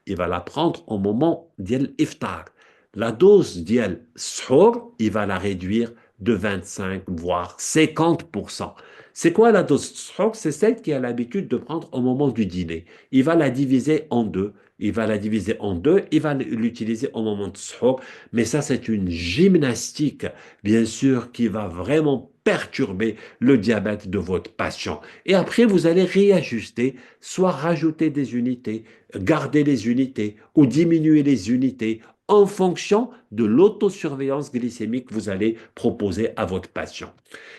il va la prendre au moment de l'iftar. La dose de l'shour, il va la réduire de 25, voire 50%. C'est quoi la dose de sahur? C'est celle qu'il a l'habitude de prendre au moment du dîner. Il va la diviser en deux. Il va la diviser en deux, il va l'utiliser au moment de sahur. Mais ça, c'est une gymnastique, bien sûr, qui va vraiment perturber le diabète de votre patient. Et après, vous allez réajuster, soit rajouter des unités, garder les unités ou diminuer les unités en fonction de l'autosurveillance glycémique que vous allez proposer à votre patient.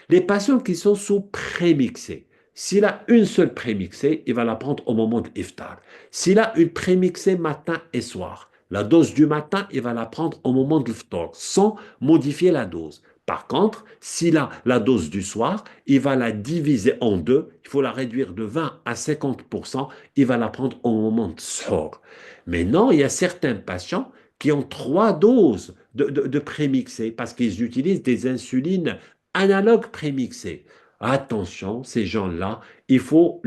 Les patients qui sont sous prémixé, s'il a une seule prémixée, il va la prendre au moment de l'iftar. S'il a une prémixée matin et soir, la dose du matin, il va la prendre au moment de l'iftar, sans modifier la dose. Par contre, s'il a la dose du soir, il va la diviser en deux. Il faut la réduire de 20 à 50%. Il va la prendre au moment de sahur. Maintenant, il y a certains patients qui ont trois doses de prémixés parce qu'ils utilisent des insulines analogues prémixées. Attention, ces gens-là, il faut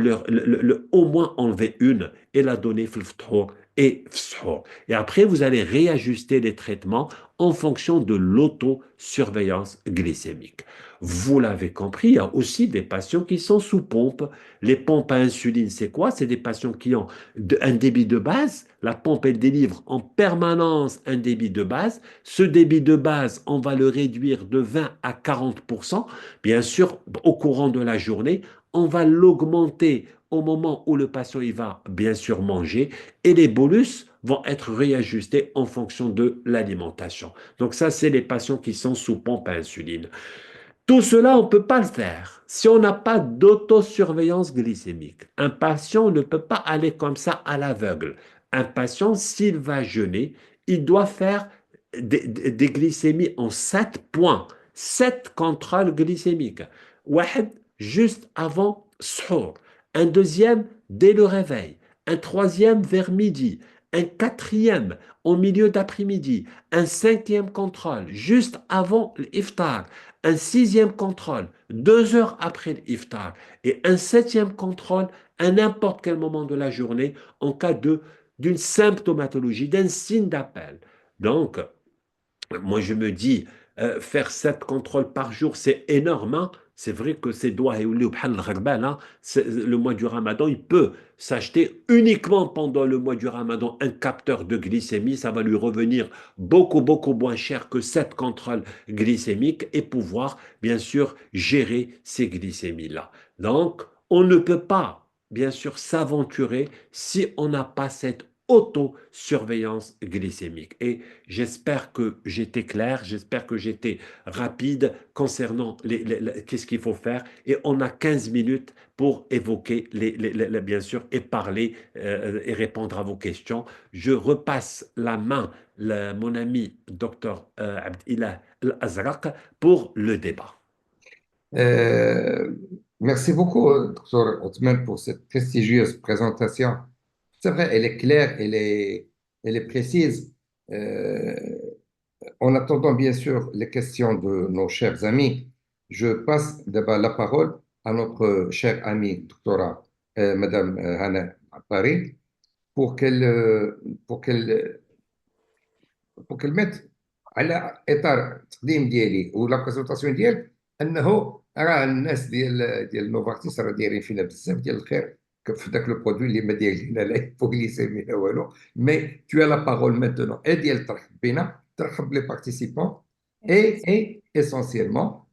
au moins enlever une et la donner ftour et fshour. Et après, vous allez réajuster les traitements en fonction de l'autosurveillance glycémique. Vous l'avez compris, il y a aussi des patients qui sont sous pompe. Les pompes à insuline, c'est quoi? C'est des patients qui ont un débit de base. La pompe, elle délivre en permanence un débit de base. Ce débit de base, on va le réduire de 20 à 40%. Bien sûr, au courant de la journée, on va l'augmenter au moment où le patient il va bien sûr manger et les bolus vont être réajustés en fonction de l'alimentation. Donc ça, c'est les patients qui sont sous pompe à insuline. Tout cela, on ne peut pas le faire si on n'a pas d'autosurveillance glycémique. Un patient ne peut pas aller comme ça à l'aveugle. Un patient, s'il va jeûner, il doit faire des glycémies en 7 points, 7 contrôles glycémiques. Wahed juste avant suhour, un deuxième dès le réveil, un troisième vers midi, un quatrième au milieu d'après-midi, un cinquième contrôle juste avant l'iftar, un sixième contrôle 2 heures après l'iftar et un septième contrôle à n'importe quel moment de la journée en cas d'une symptomatologie, d'un signe d'appel. Donc, moi, je me dis, faire 7 contrôles par jour, c'est énorme, hein. C'est vrai que c'est doigts et hein. Le mois du Ramadan, il peut s'acheter uniquement pendant le mois du Ramadan un capteur de glycémie. Ça va lui revenir beaucoup, beaucoup moins cher que 7 contrôles glycémiques et pouvoir, bien sûr, gérer ces glycémies-là. Donc, on ne peut pas, bien sûr, s'aventurer si on n'a pas cette autosurveillance glycémique. Et j'espère que j'étais clair, j'espère que j'étais rapide concernant qu'est-ce qu'il faut faire. Et on a 15 minutes pour évoquer, bien sûr, et parler et répondre à vos questions. Je repasse la main à mon ami docteur Abdilah Al-Azraq pour le débat. Euh, Merci beaucoup, Dr. Othman, pour cette prestigieuse présentation. C'est vrai, elle est claire, elle est précise. Euh, En attendant, bien sûr, les questions de nos chers amis, je passe d'abord la parole à notre chère amie, doctora Madame Hana Paris, pour pour qu'elle pour qu'elle mette على اطار التقديم ديالي ولا بريزونطاسيون ديالك انه راه الناس ديال نوفارتيس راه دايرين فينا بزاف ديال الخير في ذاك لو برودوي اللي ما داير لنا لا هيبوغليسيمي لا والو مي تو لا بارول ماتونون اي ديال ترحب بنا ترحب لي بارتيسيبون et essentiellement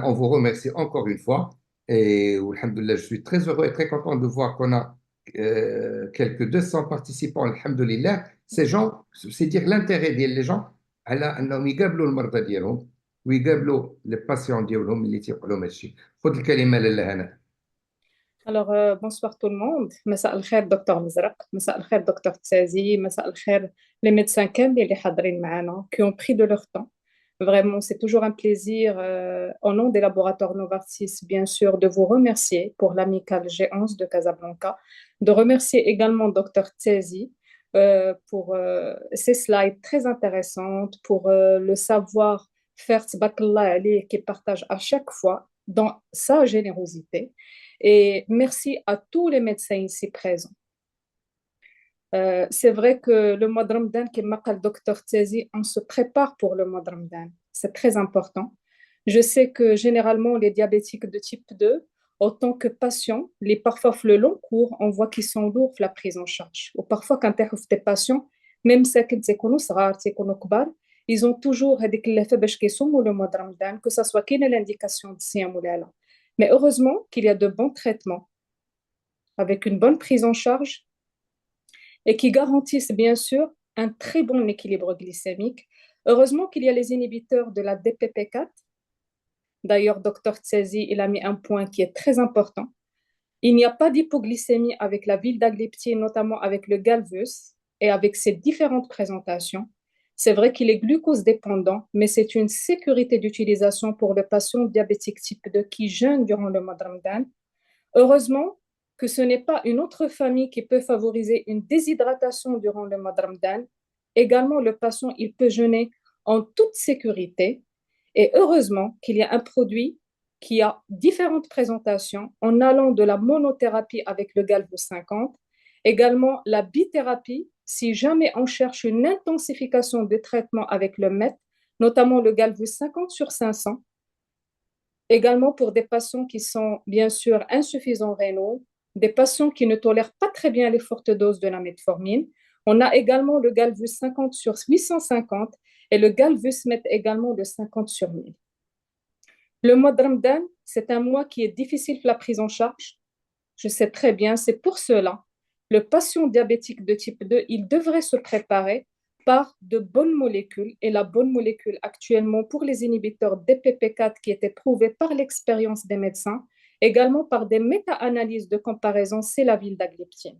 on vous remercie encore une fois et alhamdoulilah, je suis très heureux et très content de voir qu'on a quelques 200 participants alhamdoulilah. Ces gens, c'est dire l'intérêt des gens على انهم يقابلوا المرضى ديالهم ويقابلوا لي باسيون ديالهم اللي تيقولوا لهم هادشي. خذ الكلمه لاله هنا. Alors, bonsoir tout le monde. مساء الخير دكتور مزرق، مساء الخير دكتور تسازي، مساء الخير les médecins كاملين اللي حاضرين معنا qui ont pris de leur temps. Vraiment, c'est toujours un plaisir, au nom des laboratoires Novartis, bien sûr, de vous remercier pour l'amicale G11 de Casablanca, de remercier également Dr Tsazi pour ces slides très intéressantes, pour le savoir-faire, tabarakallah, qui partage à chaque fois dans sa générosité. Et merci à tous les médecins ici présents. C'est vrai que le mois de Ramadan, comme m'a dit le docteur Tzazi, on se prépare pour le mois de Ramadan. C'est très important. Je sais que généralement, les diabétiques de type 2, autant que patients, les parfois le long cours, on voit qu'ils sont lourds la prise en charge. Ou parfois, quand tu as des patients, même ceux qui sont rares, ils ont toujours des l'effet le mois de Ramadan, que ce soit qui l'indication de Siyam ou la. Mais heureusement qu'il y a de bons traitements avec une bonne prise en charge et qui garantissent bien sûr un très bon équilibre glycémique. Heureusement qu'il y a les inhibiteurs de la DPP4. D'ailleurs, Dr Tzazi, il a mis un point qui est très important. Il n'y a pas d'hypoglycémie avec la vildagliptine, notamment avec le Galvus et avec ses différentes présentations. C'est vrai qu'il est glucose dépendant, mais c'est une sécurité d'utilisation pour le patient diabétique type 2 qui jeûne durant le mois de Ramadan. Heureusement que ce n'est pas une autre famille qui peut favoriser une déshydratation durant le mois de Ramadan. Également, le patient, il peut jeûner en toute sécurité. Et heureusement qu'il y a un produit qui a différentes présentations en allant de la monothérapie avec le Galvus 50, également la bithérapie, si jamais on cherche une intensification des traitements avec le MET, notamment le Galvus 50 sur 500, également pour des patients qui sont bien sûr insuffisants rénaux, des patients qui ne tolèrent pas très bien les fortes doses de la metformine. On a également le Galvus 50 sur 850 et le Galvus Met également de 50 sur 1000. Le mois de Ramadan, c'est un mois qui est difficile pour la prise en charge. Je sais très bien, c'est pour cela le patient diabétique de type 2, il devrait se préparer par de bonnes molécules. Et la bonne molécule actuellement pour les inhibiteurs DPP4 qui étaient prouvés par l'expérience des médecins, également par des méta-analyses de comparaison, c'est la vildagliptine.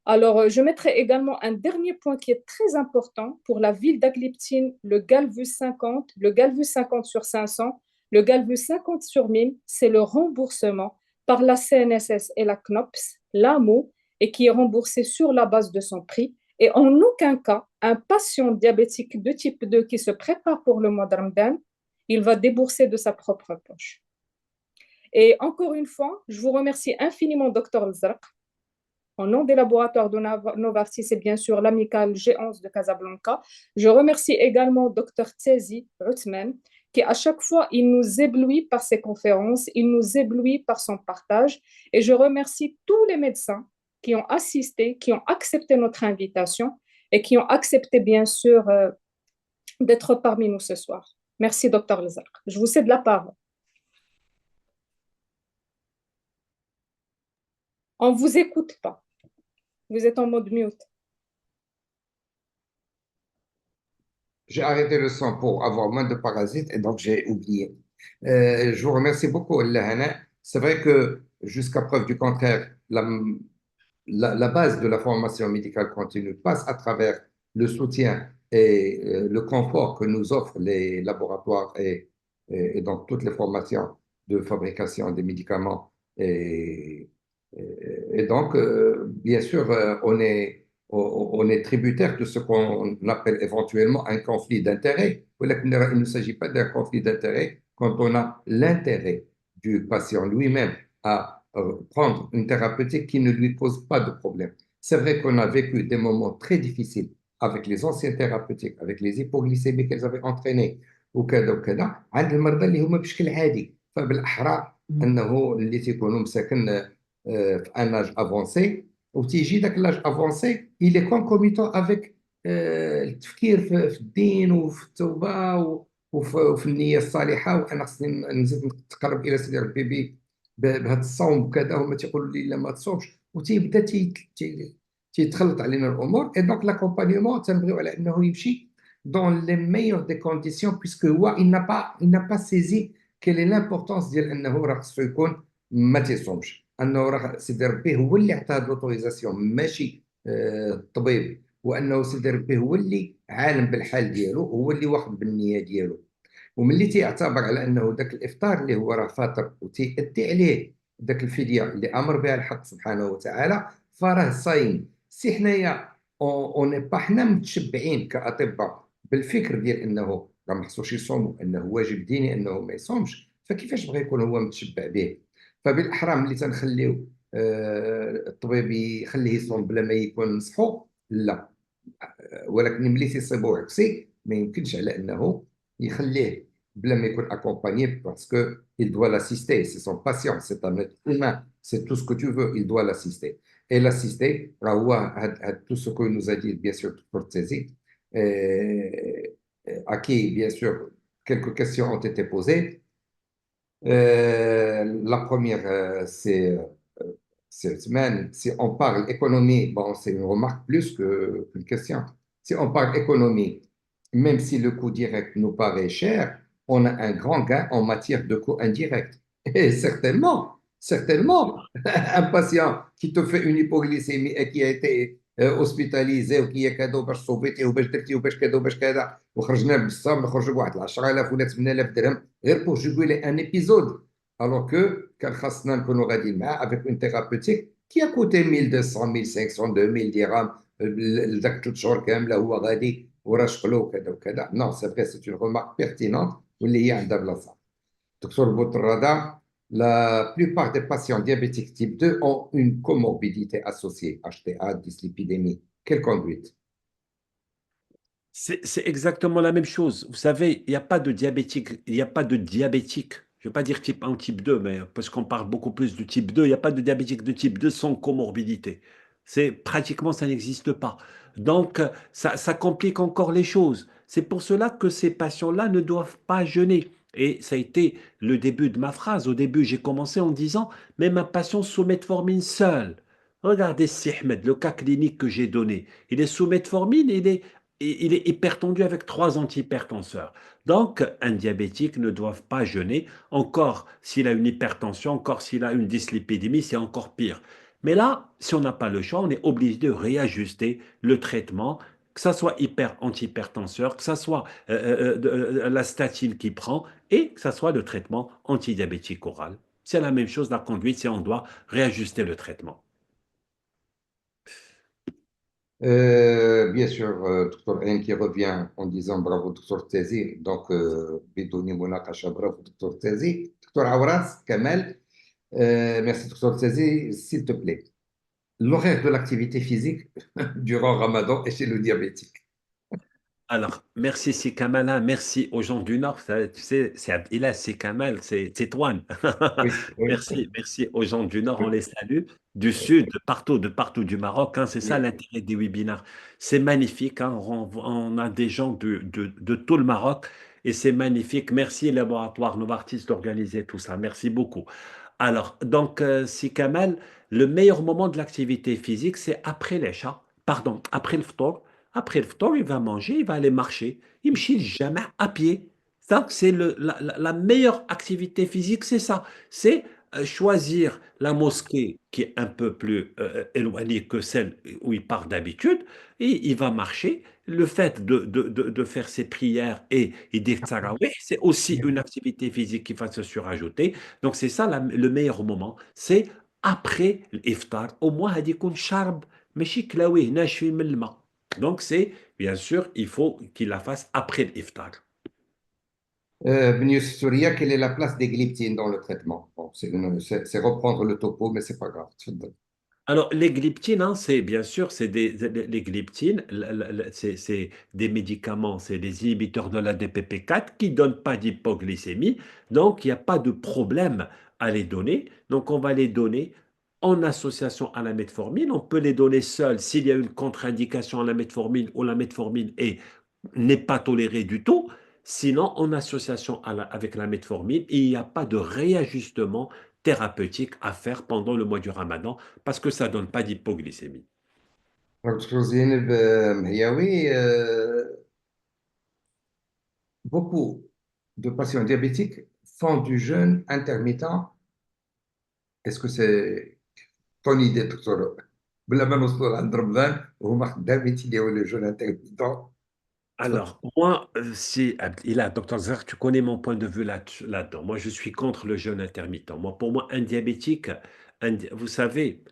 Alors, je mettrai également un dernier point qui est très important pour la vildagliptine, le Galvus 50, le Galvus 50 sur 500, le Galvus 50 sur 1000, c'est le remboursement par la CNSS et la CNOPS, l'AMO, et qui est remboursé sur la base de son prix. Et en aucun cas, un patient diabétique de type 2 qui se prépare pour le mois de Ramadan, il va débourser de sa propre poche. Et encore une fois, je vous remercie infiniment, Dr Lzarq. Au nom des laboratoires de Novartis et bien sûr l'amicale G11 de Casablanca, je remercie également Dr Tzazi Othman, qui à chaque fois, il nous éblouit par ses conférences, il nous éblouit par son partage. Et je remercie tous les médecins qui ont assisté, qui ont accepté notre invitation et qui ont accepté bien sûr d'être parmi nous ce soir. Merci, Dr Lzarq. Je vous cède la parole. On ne vous écoute pas. Vous êtes en mode mute. J'ai arrêté le son pour avoir moins de parasites et donc j'ai oublié. Je vous remercie beaucoup, Lahana. C'est vrai que jusqu'à preuve du contraire, la base de la formation médicale continue passe à travers le soutien et le confort que nous offrent les laboratoires et dans toutes les formations de fabrication des médicaments. Et donc, bien sûr, on est tributaire de ce qu'on appelle éventuellement un conflit d'intérêts. Il ne s'agit pas d'un conflit d'intérêts quand on a l'intérêt du patient lui-même à prendre une thérapeutique qui ne lui pose pas de problème. C'est vrai qu'on a vécu des moments très difficiles avec les anciens thérapeutiques, avec les hypoglycémies qu'elles avaient entraînées وكذا وكذا عند المرضى اللي هما بشكل عادي فبالاحرى انه اللي تيكونوا مساكن في ان اج افونسي وتيجي ذاك لاج افونسي il est concomitant avec التفكير في الدين وفي التوبه وفي النيه الصالحه وانا خصني نزيد نتقرب الى سيدي ربي بهذا الصوم وكذا هما تيقولوا لي لا ما تصومش وتيبدا تيتخلط علينا الامور اي دونك لاكومبانيومون تنبغيو على انه يمشي dans les meilleures des conditions puisque هو il n'a pas saisi quelle est l'importance ديال انه راه خصو يكون ما تيصومش انه راه سيدي ربي هو اللي عطاه لوتوريزاسيون ماشي الطبيب وانه سيدي ربي هو اللي عالم بالحال ديالو هو اللي واخد بالنيه ديالو وملي تيعتبر على انه ذاك الافطار اللي هو راه فاطر وتيأدي عليه ذاك الفديه اللي امر بها الحق سبحانه وتعالى فراه صايم سي حنايا اون با حنا متشبعين كاطباء بالفكر ديال انه راه ما خصوش يصوم انه واجب ديني انه ما يصومش فكيفاش بغى يكون هو متشبع به؟ فبالاحرى ملي تنخليو الطبيب يخليه يصوم بلا ما يكون نصحو، لا. ولكن ملي تيصيبو عكسي ما يمكنش على انه يخليه بلا ما يكون accompagné parce que il doit l'assister, c'est son patient, c'est un être humain, c'est tout ce que tu veux, il doit l'assister. Et l'assister, راه هو tout ce que nous a dit bien sûr Dr Tsézi, à qui bien sûr quelques questions ont été posées. La première, cette semaine, si on parle économie, bon, c'est une remarque plus qu'une question. Si on parle économie, même si le coût direct nous paraît cher, on a un grand gain en matière de coût indirect. Et certainement, certainement, un patient qui te fait une hypoglycémie et qui a été hospitalisé وكي كادو باش صوبيتي وباش درتي وباش كذا وباش كذا وخرجنا بالصام نخرجوا بواحد 10,000 ولا 8,000 درهم غير pour juguler un épisode. Alors que كان خاصنا نكونوا غاديين معاه avec une thérapeutique qui a coûté 1200 1500 2000 dirhams لذاك 3 شهور كامله هو غادي وراشق له وكذا وكذا. Non, c'est vrai, c'est une remarque pertinente واللي هي عندها بلاصه. Docteur Boutrada, la plupart des patients diabétiques type 2 ont une comorbidité associée, HTA, dyslipidémie. Quelle conduite? C'est exactement la même chose. Vous savez, il n'y a pas de diabétique. Il n'y a pas de diabétique. Je ne vais pas dire type 1 ou type 2, mais parce qu'on parle beaucoup plus du type 2, il n'y a pas de diabétique de type 2 sans comorbidité. C'est pratiquement, ça n'existe pas. Donc, ça complique encore les choses. C'est pour cela que ces patients-là ne doivent pas jeûner. Et ça a été le début de ma phrase. Au début, j'ai commencé en disant, même un patient sous metformine seul. Regardez Si Ahmed, le cas clinique que j'ai donné. Il est sous metformine, il est hypertendu avec 3 antihypertenseurs. Donc, un diabétique ne doit pas jeûner. Encore s'il a une hypertension, encore s'il a une dyslipidémie, c'est encore pire. Mais là, si on n'a pas le choix, on est obligé de réajuster le traitement, que ça soit antihypertenseur, que ça soit la statine qu'il prend et que ça soit le traitement antidiabétique oral. C'est la même chose, la conduite, si on doit réajuster le traitement. Bien sûr, docteur N qui revient en disant bravo, docteur Tezi. Donc, Bidouni Mounakasha, bravo, docteur Tezi. Docteur Awras, Kamel, merci, docteur Tezi. S'il te plaît, l'horaire de l'activité physique durant Ramadan et chez le diabétique. Alors, merci c'est Kamal, hein, merci aux gens du Nord. Tu sais, c'est Abdillah, c'est Kamal, c'est Toine. Oui, oui, Merci aux gens du Nord, on les salue. Du Sud, de partout du Maroc, hein, c'est ça oui. l'intérêt des webinaires. C'est magnifique, hein, on a des gens de tout le Maroc et c'est magnifique. Merci Laboratoire Novartis d'organiser tout ça. Merci beaucoup. Alors, donc, si Kamal, le meilleur moment de l'activité physique, c'est après l'Isha, pardon, après le ftour. Après le ftour, il va manger, il va aller marcher. Il ne jamais à pied. Ça, c'est la meilleure activité physique, c'est ça. C'est choisir la mosquée qui est un peu plus éloignée que celle où il part d'habitude et il va marcher. Le fait de faire ses prières et dire tarawih, c'est aussi une activité physique qui va se surajouter. Donc, c'est ça le meilleur moment. C'est après l'iftar. Au moins, il يكون شارب ماشي كلاوي ناشفين من الماء. Donc, c'est bien sûr, il faut qu'il la fasse après l'iftar. Bnius Souria, quelle est la place des glyptines dans le traitement? Bon, c'est reprendre le topo, mais c'est pas grave. Alors, les glyptines, hein, c'est bien sûr, les glyptines, c'est des médicaments, c'est des inhibiteurs de la DPP4 qui ne donnent pas d'hypoglycémie. Donc, il n'y a pas de problème à les donner. Donc, on va les donner en association à la metformine. On peut les donner seuls s'il y a une contre-indication à la metformine ou la metformine n'est pas tolérée du tout. Sinon, en association avec la metformine, il n'y a pas de réajustement thérapeutique à faire pendant le mois du Ramadan parce que ça ne donne pas d'hypoglycémie. Dr Zineb Mhiaoui, beaucoup de patients diabétiques font du jeûne intermittent. Est-ce que c'est ton idée, docteur? بلا ما نوصلوا لعند رمضان وهما خدامين يديروا le jeûne intermittent. Alors, moi, si et là, docteur Zerr, tu connais mon point de vue là-dedans. Moi, je suis contre le jeûne intermittent. Moi, pour moi, un diabétique, vous savez,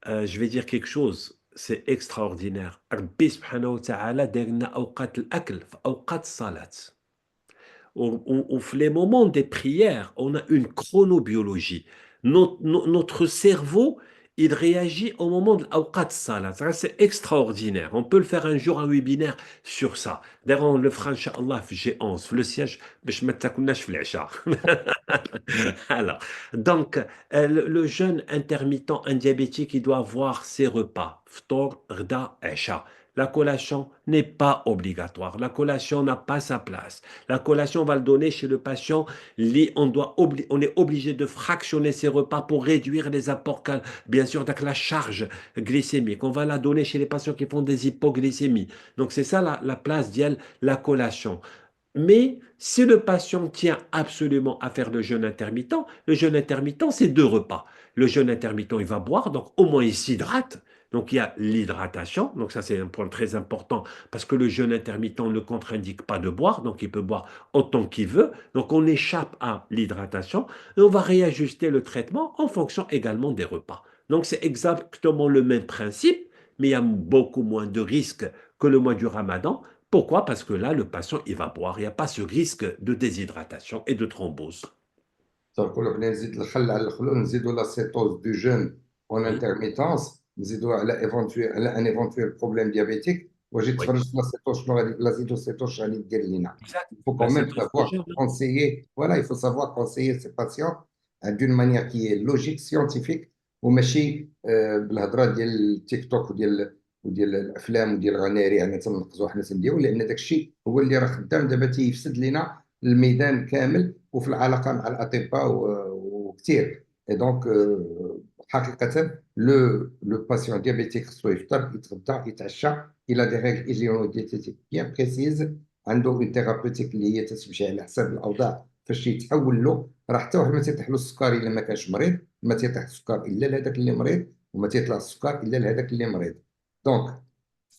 je vais dire quelque chose, c'est extraordinaire. ربي سبحانه وتعالى دار لنا أوقات الأكل في أوقات الصلاة. les moments des prières, on a une chronobiologie. Notre cerveau, il réagit au moment de l'awqat salat. Ça, c'est extraordinaire. On peut le faire un jour, un webinaire sur ça. D'ailleurs, on le fera, Inch'Allah, G11, le siège, باش ما تاكلناش في العشاء. Alors, donc, le jeûne intermittent, un diabétique, il doit avoir ses repas. Ftor, rda, esha. La collation n'est pas obligatoire. La collation n'a pas sa place. La collation, on va le donner chez le patient. On est obligé de fractionner ses repas pour réduire les apports, bien sûr, avec la charge glycémique. On va la donner chez les patients qui font des hypoglycémies. Donc, c'est ça la place d'elle, la collation. Mais si le patient tient absolument à faire le jeûne intermittent, c'est 2 repas. Le jeûne intermittent, il va boire, donc au moins il s'hydrate. Donc il y a l'hydratation, donc ça c'est un point très important parce que le jeûne intermittent ne contre-indique pas de boire, donc il peut boire autant qu'il veut. Donc on échappe à l'hydratation et on va réajuster le traitement en fonction également des repas. Donc c'est exactement le même principe, mais il y a beaucoup moins de risques que le mois du Ramadan. Pourquoi? Parce que là, le patient, il va boire. Il n'y a pas ce risque de déshydratation et de thrombose. تنقولوا حنا نزيد الخل على الخلول نزيدوا لاكتوز دو جون اون Oui, انترميتونس نزيدوا على ايفونتويل على ان ايفونتويل بروبليم ديابيتيك واجي oui, تفرج في لاسيتوز شنو غادي لاسيتوسيتوز شنو غادي دير لينا. exact. Il faut La quand même savoir cétose. conseiller, voilà, il faut savoir conseiller ses patients d'une manière qui est logique, scientifique, وماشي بالهضره ديال التيك توك وديال الافلام وديال الغناري انا تنقزوا حنا تنديروا لان داك الشيء هو اللي راه خدام دابا تيفسد لنا الميدان كامل وفي العلاقه مع الاطباء وكثير. Et donc, حقيقة le patient diabétique خصو يفطر يتغدى يتعشى il a des règles hygiéno-diététiques bien précises عنده une thérapeutique اللي هي تتمشي على حساب الاوضاع فاش يتحول له راه حتى واحد ما تيطيح له السكر الا ما كانش مريض ما تيطيح السكر الا لهذاك اللي مريض وما تيطلع السكر الا لهذاك اللي مريض. دونك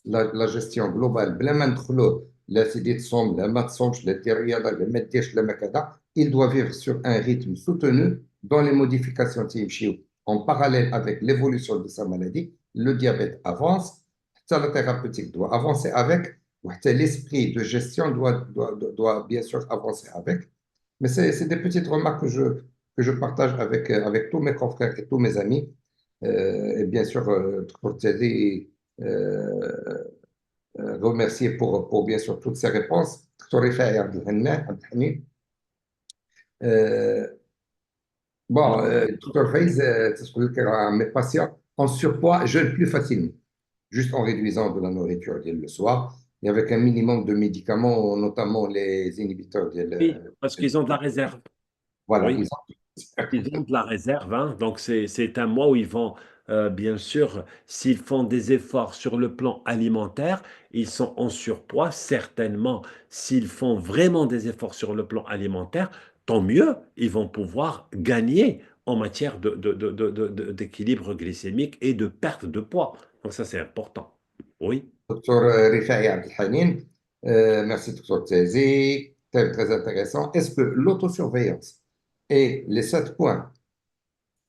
لا جيستيون جلوبال بلا ما ندخلوا لا سيدي تصوم لا ما تصومش لا دير رياضه لا ما ديرش لا ما كذا il doit vivre sur un rythme soutenu dont les modifications تيمشيو en parallèle avec l'évolution de sa maladie. Le diabète avance, la thérapeutique doit avancer avec, l'esprit de gestion doit bien sûr avancer avec. Mais c'est des petites remarques que je partage avec tous mes confrères et tous mes amis. Et bien sûr, Dr. Teddy, remercier pour bien sûr toutes ces réponses. Dr. Rifai Abdelhamid. Bon, Dr. Faiz, mes patients en surpoids jeûnent plus facilement, juste en réduisant de la nourriture dès le soir et avec un minimum de médicaments, notamment les inhibiteurs. Oui, parce qu'ils ont de la réserve. Voilà, Oui, ils ont de la réserve, hein. Donc c'est un mois où ils vont, bien sûr, s'ils font des efforts sur le plan alimentaire, ils sont en surpoids, certainement. S'ils font vraiment des efforts sur le plan alimentaire, tant mieux, ils vont pouvoir gagner en matière d'équilibre glycémique et de perte de poids. Donc ça, c'est important. Oui. Dr. Rifai Abdelhamid, merci Dr. Tezi, très intéressant. Est-ce que l'autosurveillance et les 7 points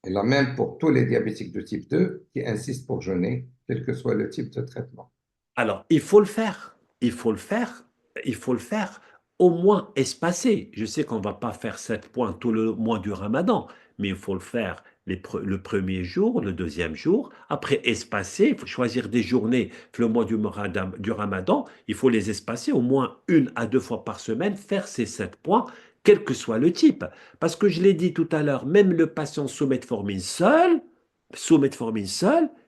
est la même pour tous les diabétiques de type 2 qui insistent pour jeûner, quel que soit le type de traitement? Alors, il faut le faire. Il faut le faire. Il faut le faire au moins espacé. Je sais qu'on ne va pas faire 7 points tout le mois du Ramadan, mais il faut le faire le premier jour, le deuxième jour. Après, espacer, il faut choisir des journées. Le mois du Ramadan, il faut les espacer au moins 1 à 2 fois par semaine, faire ces 7 points, quel que soit le type. Parce que je l'ai dit tout à l'heure, même le patient sous metformine seul,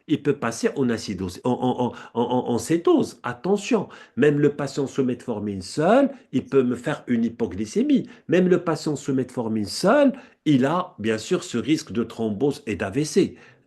il peut passer en acidose, en cétose. Attention, même le patient sous metformine seul, il peut me faire une hypoglycémie. Même le patient sous metformine seul, il a bien sûr ce risque de thrombose et d'AVC.